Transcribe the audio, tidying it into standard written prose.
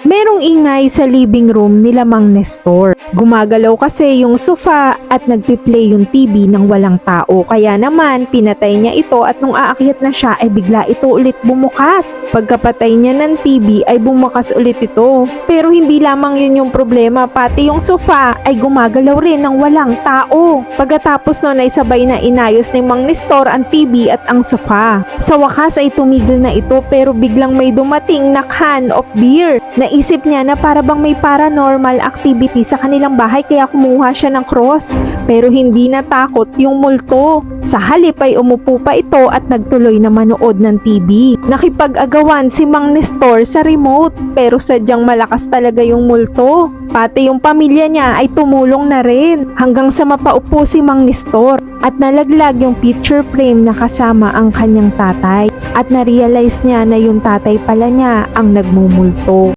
Merong ingay sa living room nila Mang Nestor. Gumagalaw kasi yung sofa at nagpi-play yung TV nang walang tao. Kaya naman, pinatay niya ito at nung aakyat na siya ay bigla ito ulit bumukas. Pagkapatay niya ng TV ay bumukas ulit ito. Pero hindi lamang yun yung problema, pati yung sofa ay gumagalaw rin nang walang tao. Pagkatapos nun ay sabay na inayos ni Mang Nestor ang TV at ang sofa. Sa wakas ay tumigil na ito pero biglang may dumating na can of beer. Naisip niya na para bang may paranormal activity sa kanilang bahay kaya kumuha siya ng cross. Pero hindi natakot yung multo. Sa halip ay umupo pa ito at nagtuloy na manood ng TV. Nakipag-agawan si Mang Nestor sa remote pero sadyang malakas talaga yung multo. Pati yung pamilya niya ay tumulong na rin hanggang sa mapaupo si Mang Nestor at nalaglag yung picture frame na kasama ang kanyang tatay at na-realize niya na yung tatay pala niya ang nagmumulto.